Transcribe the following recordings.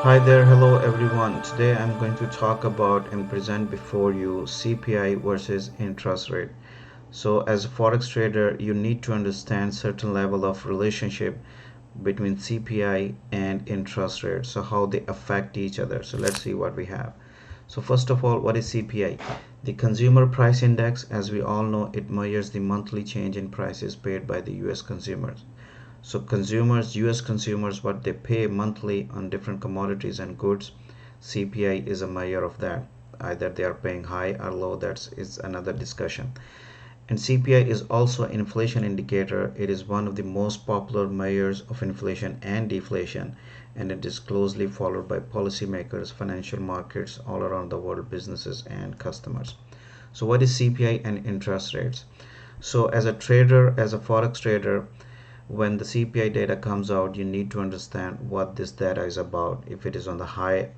Hi there, hello everyone. Today I'm going to talk about and present before you CPI versus interest rate. So as a forex trader, you need to understand certain level of relationship between CPI and interest rate. So how they affect each other. So let's see what we have. So first of all, what is CPI? The Consumer Price Index, as we all know, it measures the monthly change in prices paid by the US consumers. So consumers, US consumers, what they pay monthly on different commodities and goods, CPI is a measure of that. Either they are paying high or low, that is another discussion. And CPI is also an inflation indicator. It is one of the most popular measures of inflation and deflation, and it is closely followed by policymakers, financial markets all around the world, businesses and customers. So what is CPI and interest rates? So as a trader, as a forex trader, when the CPI data comes out, you need to understand what this data is about, if it is on the high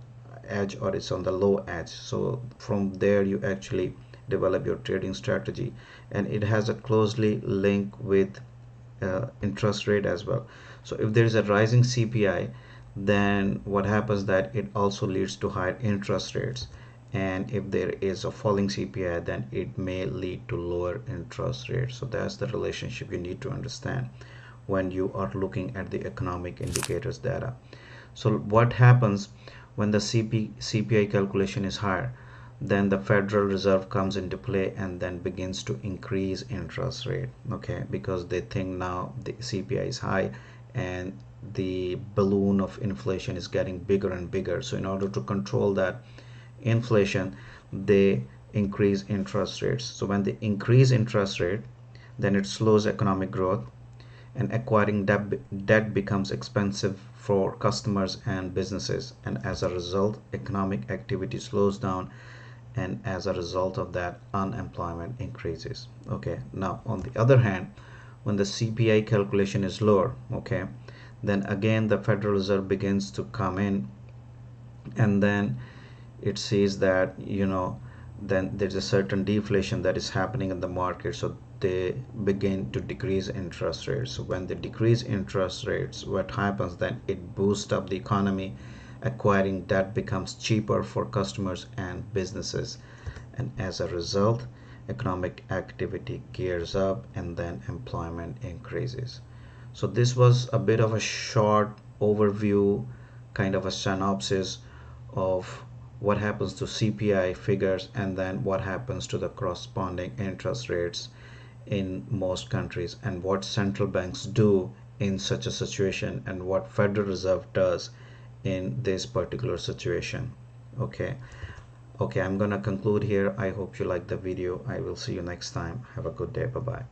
edge or it's on the low edge. So from there you actually develop your trading strategy, and it has a closely link with interest rate as well. So if there is a rising CPI, then what happens that it also leads to higher interest rates, and if there is a falling CPI, then it may lead to lower interest rates. So that's the relationship you need to understand when you are looking at the economic indicators data. So what happens when the CPI calculation is higher? Then the Federal Reserve comes into play and then begins to increase interest rate, okay, because they think now the CPI is high and the balloon of inflation is getting bigger and bigger. So in order to control that inflation, they increase interest rates. So when they increase interest rate, then it slows economic growth, and acquiring debt becomes expensive for customers and businesses, and as a result economic activity slows down, and as a result of that unemployment increases. Okay, now on the other hand, when the CPI calculation is lower, okay, then again the Federal Reserve begins to come in, and then it says that then there's a certain deflation that is happening in the market, so they begin to decrease interest rates. So when they decrease interest rates, what happens then, it boosts up the economy, acquiring debt becomes cheaper for customers and businesses, and as a result economic activity gears up and then employment increases. So this was a bit of a short overview, kind of a synopsis of what happens to CPI figures and then what happens to the corresponding interest rates in most countries, and what central banks do in such a situation, and what Federal Reserve does in this particular situation. Okay, I'm gonna conclude here. I hope you like the video. I will see you next time. Have a good day. Bye bye.